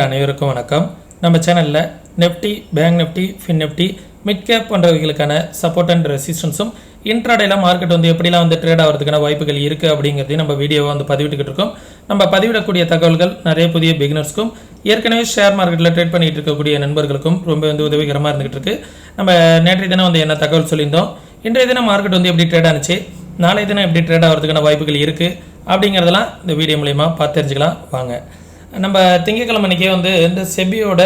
அனைவருக்கும் வணக்கம். நம்ம சேனலில் Nifty, bank Nifty, fin Nifty, midcap போன்றவைகளுக்கான சப்போர்ட் அண்ட் ரெசிஸ்டன்ஸும் இன்ட்ராடேல மார்க்கெட் எப்படிலாம் ட்ரேட் ஆகிறதுக்கான வாய்ப்புகள் இருக்குது அப்படிங்கிறதையும் நம்ம வீடியோவை பதிவிட்டுக்கிட்டு இருக்கோம். நம்ம பதிவிடக்கூடிய தகவல்கள் நிறைய புதிய பிகினர்ஸ்க்கும் ஏற்கனவே ஷேர் மார்க்கெட்டில் ட்ரேட் பண்ணிட்டு இருக்கக்கூடிய நண்பர்களுக்கும் ரொம்ப உதவிகரமாக இருந்துகிட்டு இருக்கு. நம்ம நேற்றைய தினம் என்ன தகவல் சொல்லியிருந்தோம், இன்றைய தினம் மார்க்கெட் எப்படி ட்ரேட் ஆனிச்சு, நாளைய தினம் எப்படி ட்ரேட் ஆகிறதுக்கான வாய்ப்புகள் இருக்குது அப்படிங்கிறதெல்லாம் இந்த வீடியோ மூலமா பார்த்து தெரிஞ்சுக்கலாம் வாங்க. நம்ம திங்கட்கிழமை அன்றைக்கே இந்த செபியோட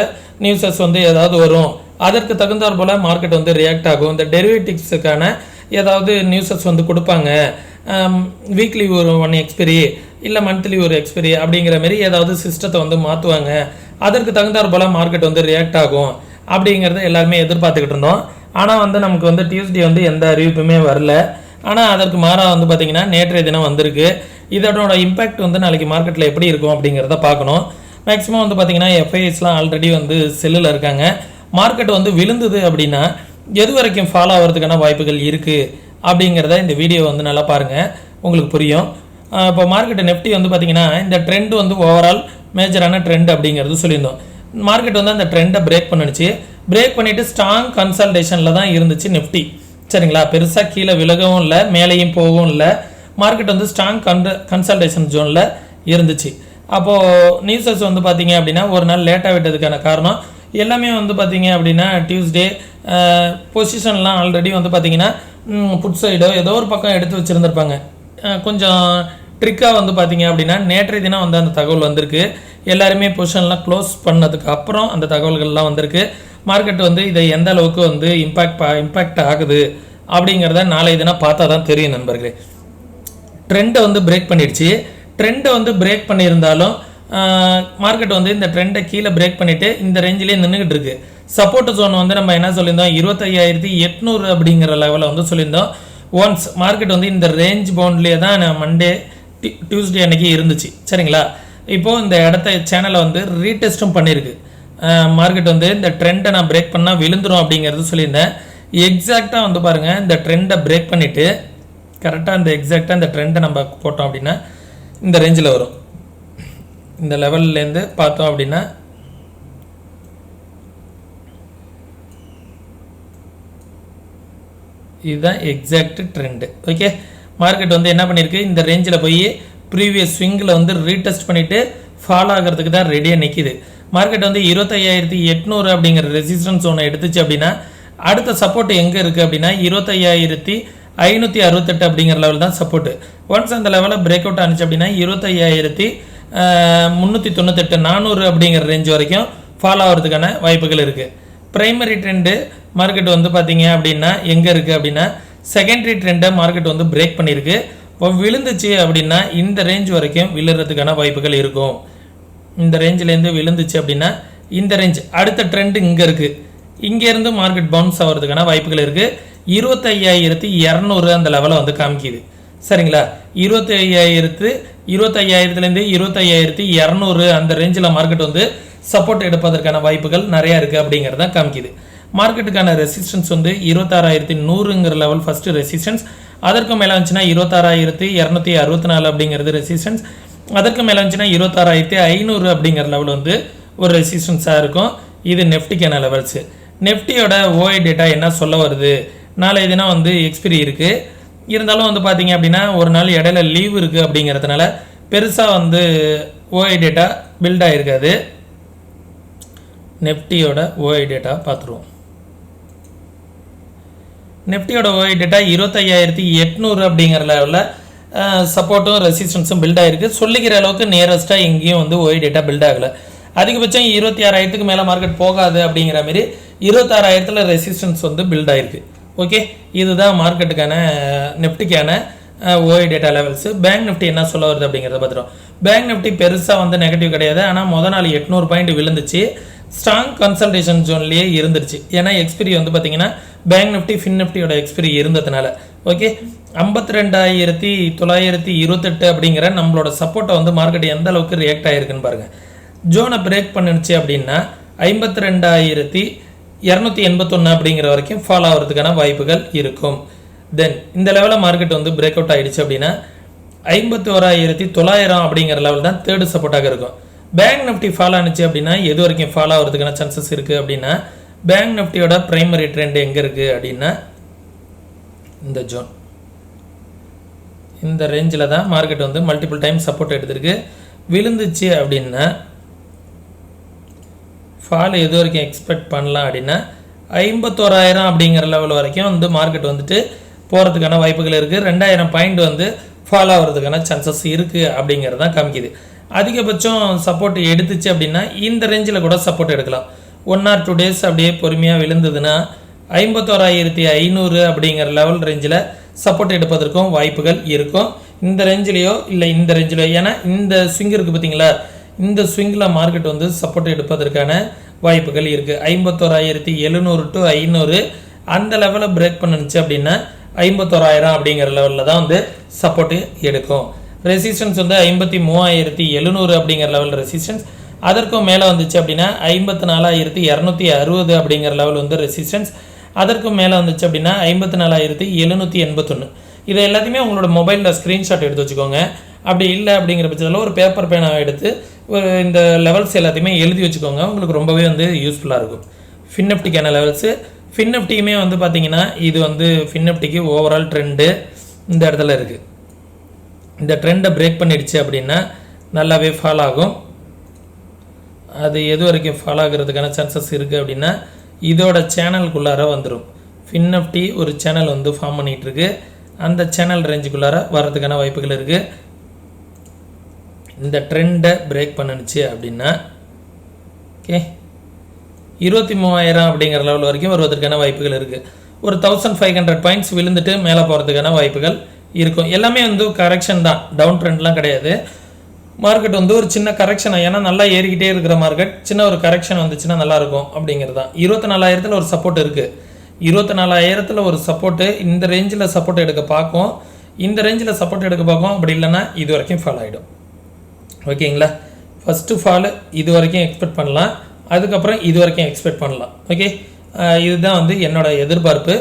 நியூஸஸ் ஏதாவது வரும், அதற்கு தகுந்தாற் போல் மார்க்கெட் ரியாக்ட் ஆகும். இந்த டெரிவேட்டிவ்ஸுக்கான ஏதாவது நியூஸஸ் கொடுப்பாங்க, வீக்லி ஒரு 1 எக்ஸ்பெரி இல்லை மந்த்லி ஒரு எக்ஸ்பெரி அப்படிங்கிற மாரி ஏதாவது சிஸ்டத்தை மாற்றுவாங்க, அதற்கு தகுந்தாற் போல் மார்க்கெட் ரியாக்ட் ஆகும் அப்படிங்கிறத எல்லாருமே எதிர்பார்த்துக்கிட்டு இருந்தோம். ஆனால் நமக்கு டியூஸ்டே எந்த அறிவிப்புமே வரல. ஆனால் அதற்கு மாறாக பார்த்திங்கன்னா நேற்றைய தினம் வந்திருக்கு. இதோட இம்பேக்ட் நாளைக்கு மார்க்கெட்டில் எப்படி இருக்கும் அப்படிங்கிறத பார்க்கணும். மேக்ஸிமம் பார்த்திங்கன்னா எஃப்ஐஎஸ்லாம் ஆல்ரெடி செல்லில் இருக்காங்க. மார்க்கெட் விழுந்தது அப்படின்னா எது வரைக்கும் ஃபாலோ ஆகிறதுக்கான வாய்ப்புகள் இருக்குது அப்படிங்கிறத இந்த வீடியோ நல்லா பாருங்கள், உங்களுக்கு புரியும். இப்போ மார்க்கெட் நெஃப்டி பார்த்திங்கன்னா இந்த ட்ரெண்ட் ஓவரால் மேஜரான ட்ரெண்ட் அப்படிங்கிறது சொல்லியிருந்தோம். மார்க்கெட் அந்த ட்ரெண்டை பிரேக் பண்ணிடுச்சு. பிரேக் பண்ணிவிட்டு ஸ்ட்ராங் கன்சல்டேஷனில் தான் இருந்துச்சு நெஃப்டி, சரிங்களா. பெருசாக கீழே விலகவும் இல்லை, மேலேயும் போகவும் இல்லை. மார்க்கெட் ஸ்ட்ராங் கன்சல்டேஷன் ஜோனில் இருந்துச்சு. அப்போது நியூஸஸ் பார்த்தீங்க அப்படின்னா ஒரு நாள் லேட்டாக விட்டதுக்கான காரணம் எல்லாமே பார்த்தீங்க அப்படின்னா டியூஸ்டே பொசிஷன்லாம் ஆல்ரெடி பார்த்தீங்கன்னா புட் சைடோ ஏதோ ஒரு பக்கம் எடுத்து வச்சுருந்துருப்பாங்க. கொஞ்சம் ட்ரிக்காக பார்த்தீங்க அப்படின்னா நேற்றைய தினம் அந்த தகவல் வந்திருக்கு. எல்லாருமே பொசிஷன்லாம் க்ளோஸ் பண்ணதுக்கு அப்புறம் அந்த தகவல்கள்லாம் வந்திருக்கு. மார்க்கெட் இதை எந்த அளவுக்கு இம்பேக்ட் ஆகுது அப்படிங்கிறத நாளைய தினம் பார்த்தா தான் தெரியும் நண்பர்களே. ட்ரெண்டை பிரேக் பண்ணிடுச்சு. ட்ரெண்டை பிரேக் பண்ணியிருந்தாலும் மார்க்கெட் இந்த ட்ரெண்டை கீழே பிரேக் பண்ணிவிட்டு இந்த ரேஞ்சிலே நின்றுக்கிட்டு இருக்கு. சப்போர்ட் ஜோன் நம்ம என்ன சொல்லியிருந்தோம், 25,800 அப்படிங்கிற லெவலில் சொல்லியிருந்தோம். ஒன்ஸ் மார்க்கெட் இந்த ரேஞ்ச் பவுண்ட்லேயே தான் மண்டே டியூஸ்டே அன்னைக்கு இருந்துச்சு, சரிங்களா. இப்போது இந்த இடத்த சேனலை ரீடெஸ்ட்டும் பண்ணியிருக்கு. மார்க்கெட் இந்த ட்ரெண்டை நான் பிரேக் பண்ணால் விழுந்துடும் அப்படிங்கிறது சொல்லியிருந்தேன். எக்ஸாக்டாக பாருங்கள், இந்த ட்ரெண்டை பிரேக் பண்ணிவிட்டு கரெக்டாக எக்ஸாக்டாக இந்த ட்ரெண்டை நம்ம போட்டோம் அப்படின்னா இந்த ரேஞ்சில் வரும். இந்த லெவல்லேருந்து பார்த்தோம் அப்படின்னா இதுதான் எக்ஸாக்ட் ட்ரெண்டு. ஓகே, மார்க்கெட் என்ன பண்ணியிருக்கு, இந்த ரேஞ்சில் போய் ப்ரீவியஸ் ஸ்விங்கில் ரீடெஸ்ட் பண்ணிவிட்டு ஃபாலோ ஆகிறதுக்கு தான் ரெடியாக நிற்கிது. மார்க்கெட் 25,800 அப்படிங்கிற ரெசிஸ்டன்ஸ் ஜோனை எடுத்துச்சு அப்படின்னா அடுத்த சப்போர்ட் எங்கே இருக்குது அப்படின்னா 25,568 அப்படிங்கிற லெவல் தான் சப்போர்ட்டு. ஒன்ஸ் அந்த லெவலில் பிரேக் அவுட் ஆனிச்சு அப்படின்னா 25,398 400 அப்படிங்கிற ரேஞ்ச் வரைக்கும் ஃபாலோ ஆகிறதுக்கான வாய்ப்புகள் இருக்குது. ப்ரைமரி ட்ரெண்டு மார்க்கெட் பார்த்தீங்க அப்படின்னா எங்கே இருக்குது அப்படின்னா செகண்டரி ட்ரெண்டை மார்க்கெட் பிரேக் பண்ணியிருக்கு. இப்போ விழுந்துச்சு அப்படின்னா இந்த ரேஞ்ச் வரைக்கும் விழுறதுக்கான வாய்ப்புகள் இருக்கும். இந்த ரேஞ்சிலேருந்து விழுந்துச்சு அப்படின்னா இந்த ரேஞ்ச் அடுத்த ட்ரெண்டு இங்கே இருக்குது, இங்கேருந்து மார்க்கெட் பவுன்ஸ் ஆகிறதுக்கான வாய்ப்புகள் இருக்குது. 25,200 அந்த லெவலை காமிக்குது, சரிங்களா. 25,000லேருந்து 25,200 அந்த ரேஞ்சில் மார்க்கெட் சப்போர்ட் எடுப்பதற்கான வாய்ப்புகள் நிறையா இருக்குது அப்படிங்கிறத காமிக்குது. மார்க்கெட்டுக்கான ரெசிஸ்டன்ஸ் 26,100ங்கிற லெவல் ஃபஸ்ட்டு ரெசிஸ்டன்ஸ். அதற்கு மேலே வந்துச்சுன்னா 26,264 அப்படிங்கிறது ரெசிஸ்டன்ஸ். அதற்கு மேலே வந்துச்சுன்னா 26,500 அப்படிங்கிற லெவல் ஒரு ரெசிஸ்டன்ஸாக இருக்கும். இது நெஃப்டிக்கான லெவல்ஸு. நெஃப்டியோட ஓஐ டேட்டா என்ன சொல்ல வருது, நாளைய தினம் எக்ஸ்பிரி இருக்குது. இருந்தாலும் பார்த்தீங்க அப்படின்னா ஒரு நாள் இடையில லீவ் இருக்குது அப்படிங்கிறதுனால பெருசாக ஓஐ டேட்டா பில்ட் ஆகிருக்காது. நெஃப்டியோட ஓஐ டேட்டா பார்த்துருவோம். நெஃப்டியோட ஓஐ டேட்டா 25,800 அப்படிங்கிற லெவலில் சப்போர்ட்டும் ரெசிஸ்டன்ஸும் பில்ட் ஆகிருக்கு. சொல்லிக்கிற அளவுக்கு நியரஸ்ட்டாக எங்கேயும் ஓஐ டேட்டா பில்ட் ஆகலை. அதிகபட்சம் 26,000க்கு மேலே மார்க்கெட் போகாது அப்படிங்கிற மாதிரி 26,000ல் ரெசிஸ்டன்ஸ் பில்ட் ஆகிருக்கு. ஓகே, இதுதான் மார்க்கெட்டுக்கான நெஃப்டிக்கான OI data levels. Bank Nifty என்ன சொல்ல வருது அப்படிங்கிறத பார்த்துரும். பேங்க் நிஃப்டி பெருசாக நெகட்டிவ் கிடையாது. ஆனால் முதல் நாள் 800 பாயிண்ட் விழுந்துச்சு. ஸ்ட்ராங் கன்சல்டேஷன் ஜோன்லேயே இருந்துருச்சு. ஏன்னா எக்ஸ்பிரி பார்த்தீங்கன்னா பேங்க் நிஃப்டி, ஃபின் நிஃப்டியோட எக்ஸ்பிரி இருந்ததுனால. ஓகே, 52,928 அப்படிங்கிற நம்மளோட சப்போர்ட்டை மார்க்கெட் எந்த அளவுக்கு ரியாக்ட் ஆகிருக்குன்னு பாருங்கள். ஜோனை பிரேக் பண்ணிடுச்சு அப்படின்னா 52,281 அப்படிங்கிற வரைக்கும் ஃபாலோ ஆகிறதுக்கான வாய்ப்புகள் இருக்கும். தென் இந்த லெவலில் மார்க்கெட் பிரேக் அவுட் ஆகிடுச்சு அப்படின்னா 51,900 அப்படிங்கிற லெவல் தான் தேர்டு சப்போர்ட்டாக இருக்கும். பேங்க் நிஃப்டி ஃபாலோ ஆனிச்சு அப்படின்னா எது வரைக்கும் ஃபாலோ ஆகிறதுக்கான சான்சஸ் இருக்குது அப்படின்னா பேங்க் நிஃப்டியோட பிரைமரி ட்ரெண்ட் எங்கே இருக்குது அப்படின்னா இந்த ஜோன், இந்த ரேஞ்சில் தான் மார்க்கெட் வந்து மல்டிபிள் டைம் சப்போர்ட் எடுத்திருக்கு. விழுந்துச்சு அப்படின்னா ஃபால் எது வரைக்கும் எக்ஸ்பெக்ட் பண்ணலாம் அப்படின்னா 51,000 அப்படிங்கிற லெவல் வரைக்கும் வந்து மார்க்கெட் வந்துட்டு போகிறதுக்கான வாய்ப்புகள் இருக்குது. 2000 பாயிண்ட் வந்து ஃபாலோ ஆகிறதுக்கான சான்சஸ் இருக்குது அப்படிங்கிறது தான் காமிக்குது. அதிகபட்சம் சப்போர்ட் எடுத்துச்சு அப்படின்னா இந்த ரேஞ்சில் கூட சப்போர்ட் எடுக்கலாம். 1 or 2 days அப்படியே பொறுமையாக விழுந்ததுன்னா 51,500 அப்படிங்கிற லெவல் ரேஞ்சில் சப்போர்ட் எடுப்பதற்கும் வாய்ப்புகள் இருக்கும். இந்த ரேஞ்சிலையோ இல்லை இந்த ரேஞ்சிலையோ, ஏன்னா இந்த ஸ்விங் இருக்குது பார்த்தீங்களா, இந்த ஸ்விங்கில் மார்க்கெட் வந்து சப்போர்ட் எடுப்பதற்கான வாய்ப்புகள் இருக்குது. 51,700 to 500 அந்த லெவலை பிரேக் பண்ணுச்சு அப்படின்னா 51,000 அப்படிங்கிற லெவலில் தான் வந்து சப்போர்ட்டு எடுக்கும். ரெசிஸ்டன்ஸ் வந்து 53,700 அப்படிங்கிற லெவல் ரெசிஸ்டன்ஸ். அதற்கும் மேலே வந்துச்சு அப்படின்னா 54,260 அப்படிங்கிற லெவல் வந்து ரெசிஸ்டன்ஸ். அதற்கும் மேலே வந்துச்சு அப்படின்னா 54,781. இதை எல்லாத்தையுமே உங்களோட மொபைலில் ஸ்க்ரீன்ஷாட் எடுத்து வச்சுக்கோங்க. அப்படி இல்லை அப்படிங்கிற பட்சத்தில் ஒரு பேப்பர் பேனாக எடுத்து இந்த லெவல்ஸ் எல்லாத்தையுமே எழுதி வச்சுக்கோங்க. உங்களுக்கு ரொம்பவே வந்து யூஸ்ஃபுல்லாக இருக்கும். ஃபின்னிஃப்டிக்கான லெவல்ஸு, ஃபின்னிஃப்டியுமே வந்து பார்த்தீங்கன்னா இது வந்து ஃபின்னிஃப்டிக்கு ஓவரால் ட்ரெண்டு இந்த இடத்துல இருக்குது. இந்த ட்ரெண்டை பிரேக் பண்ணிடுச்சு அப்படின்னா நல்லாவே ஃபால் ஆகும். அது எது வரைக்கும் ஃபால் ஆகிறதுக்கான சான்சஸ் இருக்குது அப்படின்னா இதோட சேனலுக்குள்ளார வந்துடும். ஃபின்னிஃப்டி ஒரு சேனல் வந்து ஃபார்ம் பண்ணிகிட்ருக்கு. அந்த சேனல் ரேஞ்சுக்குள்ளார வர்றதுக்கான வாய்ப்புகள் இருக்குது. இந்த ட்ரெண்டை பிரேக் பண்ணிடுச்சு அப்படின்னா ஓகே 23,000 அப்படிங்கிற லெவல் வரைக்கும் வருவதற்கான வாய்ப்புகள் இருக்குது. ஒரு 1500 பாயிண்ட்ஸ் விழுந்துட்டு மேலே போகிறதுக்கான வாய்ப்புகள் இருக்கும். எல்லாமே வந்து கரெக்ஷன் தான், டவுன் ட்ரெண்ட்லாம் கிடையாது. மார்க்கெட் வந்து ஒரு சின்ன கரெக்ஷன், ஏன்னா நல்லா ஏறிக்கிட்டே இருக்கிற மார்க்கெட் சின்ன ஒரு கரெக்ஷன் வந்துச்சுன்னா நல்லாயிருக்கும் அப்படிங்கிறது தான். 24,000 ஒரு சப்போர்ட் இருக்குது. 24,000 ஒரு சப்போர்ட்டு இந்த ரேஞ்சில் சப்போர்ட் எடுக்க பார்க்கும். இந்த ரேஞ்சில் சப்போர்ட் எடுக்க பார்க்கும். அப்படி இல்லைன்னா இது வரைக்கும் ஃபால் ஆகிடும். ஓகேங்களா, ஃபஸ்ட்டு ஃபால் இது வரைக்கும் எக்ஸ்பெக்ட் பண்ணலாம், அதுக்கப்புறம் இது வரைக்கும் எக்ஸ்பெக்ட் பண்ணலாம். ஓகே, இதுதான் வந்து என்னோட எதிர்பார்ப்பு.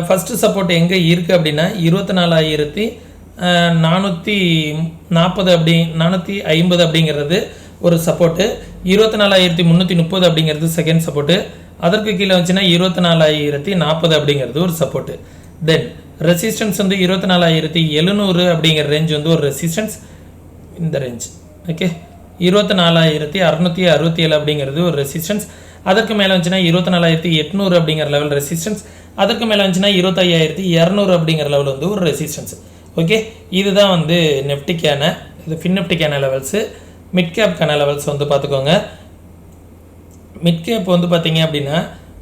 ஃபஸ்ட்டு சப்போர்ட் எங்கே இருக்குது அப்படின்னா 24,440 அப்படி 450 அப்படிங்கிறது ஒரு சப்போர்ட்டு. 24,330 அப்படிங்கிறது செகண்ட் சப்போர்ட்டு. அதற்கு கீழே வந்துச்சுன்னா 24,040 அப்படிங்கிறது ஒரு சப்போர்ட்டு. தென் ரெசிஸ்டன்ஸ் வந்து 24,700 அப்படிங்கிற ரேஞ்ச் வந்து ஒரு ரெசிஸ்டன்ஸ், இந்த ரேஞ்ச். ஓகே, 24,667 அப்படிங்கிறது ஒரு ரெசிஸ்டன்ஸ். அதற்கு மேலே வந்துச்சுன்னா 24,800 அப்படிங்கிற லெவல் ரெசிஸ்டன்ஸ். அதற்கு மேலே வந்துச்சுன்னா 25,200 அப்படிங்கிற லெவல் வந்து ஒரு ரெசிஸ்டன்ஸ். ஓகே, இதுதான் வந்து நெஃப்டிக்கான, இது ஃபின்னிஃப்டிக்கான லெவல்ஸு. மிட் கேப்க்கான லெவல்ஸ் வந்து பார்த்துக்கோங்க. மிட் கேப் வந்து பார்த்தீங்க அப்படின்னா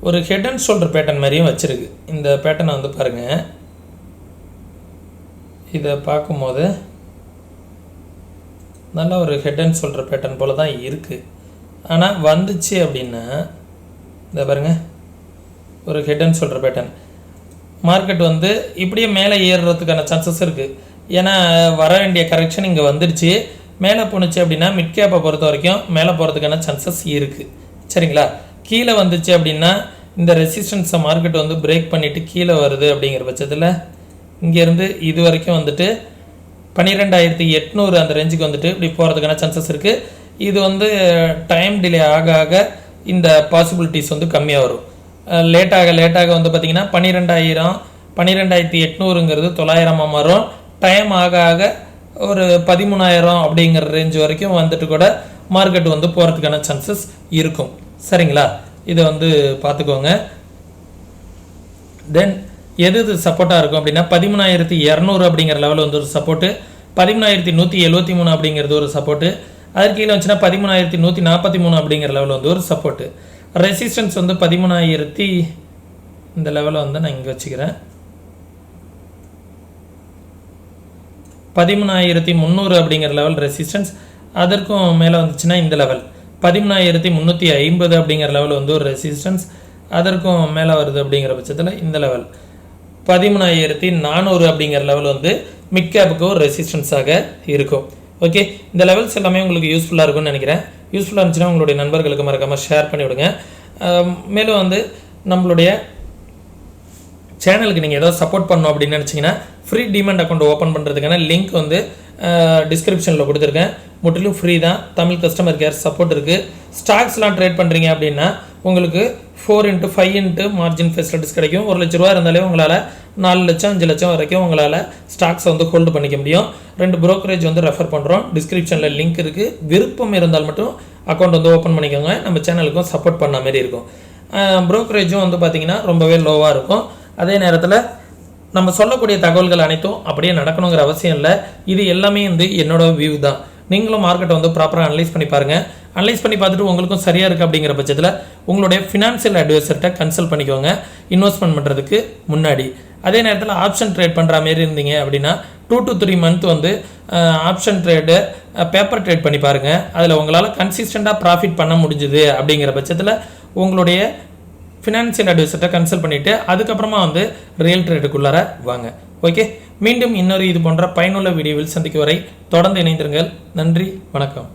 ஒரு ஹெட் அண்ட் ஷோல்டர் பேட்டர்ன் மாதிரியும் வச்சுருக்கு. இந்த பேட்டர்னை வந்து பாருங்கள். இதை பார்க்கும்போது நல்ல ஒரு ஹெட் அண்ட் ஷோல்டர் பேட்டர்ன் போல் தான் இருக்குது. ஆனால் வந்துச்சு அப்படின்னா இதை பாருங்கள், ஒரு head and shoulder pattern. Market வந்து இப்படியே மேலே ஏறுறதுக்கான சான்சஸ் இருக்குது. ஏன்னா வர வேண்டிய கரெக்ஷன் இங்கே வந்துடுச்சு. மேலே போணுச்சு அப்படின்னா மிட் கேப்பை பொறுத்த வரைக்கும் மேலே போகிறதுக்கான சான்சஸ் இருக்குது. சரிங்களா, கீழே வந்துச்சு அப்படின்னா இந்த ரெசிஸ்டன்ஸை மார்க்கெட் வந்து பிரேக் பண்ணிவிட்டு கீழே வருது அப்படிங்கிற பட்சத்தில் இங்கேருந்து இது வரைக்கும் வந்துட்டு 12,800 அந்த ரேஞ்சுக்கு வந்துட்டு இப்படி போகிறதுக்கான சான்சஸ் இருக்குது. இது வந்து டைம் டிலே ஆக ஆக இந்த பாசிபிலிட்டிஸ் வந்து கம்மியாக வரும். லேட்டாக வந்து பார்த்திங்கன்னா 12,800ங்கிறது 900 வரும். டைம் ஆக ஆக ஒரு 13,000 அப்படிங்கிற ரேஞ்ச் வரைக்கும் வந்துட்டு கூட மார்க்கெட் வந்து போகிறதுக்கான சான்சஸ் இருக்கும். சரிங்களா, இதை வந்து பார்த்துக்கோங்க. தென் எது சப்போர்ட்டாக இருக்கும் அப்படின்னா 13,200 அப்படிங்கிற லெவல் வந்து ஒரு சப்போர்ட்டு. 13,173 அப்படிங்கிறது ஒரு சப்போர்ட்டு. அதற்கு கீழே வந்துச்சுன்னா 13,143 அப்படிங்கிற லெவல் வந்து ஒரு சப்போர்ட்டு. ரெசிஸ்டன்ஸ் வந்து 13,000 இந்த லெவலை வந்து நான் இங்கே வச்சுக்கிறேன். 13,300 அப்படிங்கிற லெவல் ரெசிஸ்டன்ஸ். அதற்கும் மேலே வந்துச்சுன்னா இந்த லெவல் 13,350 அப்படிங்கிற லெவல் வந்து ஒரு ரெசிஸ்டன்ஸ். அதற்கும் மேலே வருது அப்படிங்கிற பட்சத்தில் இந்த லெவல் 13,400 அப்படிங்கிற லெவல் வந்து மிட் கேப்புக்கு ஒரு ரெசிஸ்டன்ஸாக இருக்கும். ஓகே, இந்த லெவல்ஸ் எல்லாமே உங்களுக்கு யூஸ்ஃபுல்லாக இருக்கும்னு நினைக்கிறேன். யூஸ்ஃபுல்லாக இருந்துச்சுன்னா உங்களுடைய நண்பர்களுக்கு மறக்காமல் ஷேர் பண்ணிவிடுங்க. மேலும் வந்து நம்மளுடைய சேனலுக்கு நீங்கள் ஏதாவது சப்போர்ட் பண்ணணும் அப்படின்னு நினச்சிங்கன்னா ஃப்ரீ டிமெண்ட் அக்கௌண்ட் ஓப்பன் பண்ணுறதுக்கான லிங்க் வந்து டிஸ்கிரிப்ஷனில் கொடுத்துருக்கேன். முற்றிலும் ஃப்ரீ தான். தமிழ் கஸ்டமர் கேர் சப்போர்ட் இருக்குது. ஸ்டாக்ஸ்லாம் ட்ரேட் பண்ணுறீங்க அப்படின்னா உங்களுக்கு 4x5 மார்ஜின் ஃபெசிலிட்டிஸ் கிடைக்கும். 1 லட்ச ரூபா இருந்தாலே உங்களால் 4 லட்சம் 5 லட்சம் வரைக்கும் உங்களால் ஸ்டாக்ஸை வந்து ஹோல்டு பண்ணிக்க முடியும். 2 brokerage வந்து ரெஃபர் பண்ணுறோம். டிஸ்கிரிப்ஷனில் லிங்க் இருக்குது. விருப்பம் இருந்தால் மட்டும் அக்கௌண்ட் வந்து ஓப்பன் பண்ணிக்கோங்க. நம்ம சேனலுக்கும் சப்போர்ட் பண்ண மாதிரி இருக்கும். brokerage வந்து பார்த்திங்கன்னா ரொம்பவே லோவாக இருக்கும். அதே நேரத்தில் நம்ம சொல்லக்கூடிய தகவல்கள் அனைத்தும் அப்படியே நடக்கணுங்கிற அவசியம் இல்லை. இது எல்லாமே வந்து என்னோட வியூ தான். நீங்களும் மார்க்கெட்டை வந்து ப்ராப்பராக அனலைஸ் பண்ணி பாருங்கள். அனலைஸ் பண்ணி பார்த்துட்டு உங்களுக்கும் சரியாக இருக்குது அப்படிங்கிற பட்சத்தில் உங்களுடைய ஃபினான்ஷியல் அட்வைசர்கிட்ட கன்சல்ட் பண்ணிக்கோங்க இன்வெஸ்ட்மெண்ட் பண்ணுறதுக்கு முன்னாடி. அதே நேரத்தில் ஆப்ஷன் ட்ரேட் பண்ணுற மாரி இருந்தீங்க அப்படின்னா 2 to 3 months வந்து ஆப்ஷன் ட்ரேடு பேப்பர் ட்ரேட் பண்ணி பாருங்கள். அதில் உங்களால் கன்சிஸ்டண்ட்டாக ப்ராஃபிட் பண்ண முடிஞ்சுது அப்படிங்கிற பட்சத்தில் உங்களுடைய ஃபினான்ஷியல் அட்வைசர்கிட்ட கன்சல்ட் பண்ணிவிட்டு அதுக்கப்புறமா வந்து ரியல் ட்ரேடுக்குள்ளார வாங்க. ஓகே, மீண்டும் இன்னொரு இது போன்ற பயனுள்ள வீடியோவில் சந்திக்கும் வரை தொடர்ந்து இணைந்திருங்கள். நன்றி, வணக்கம்.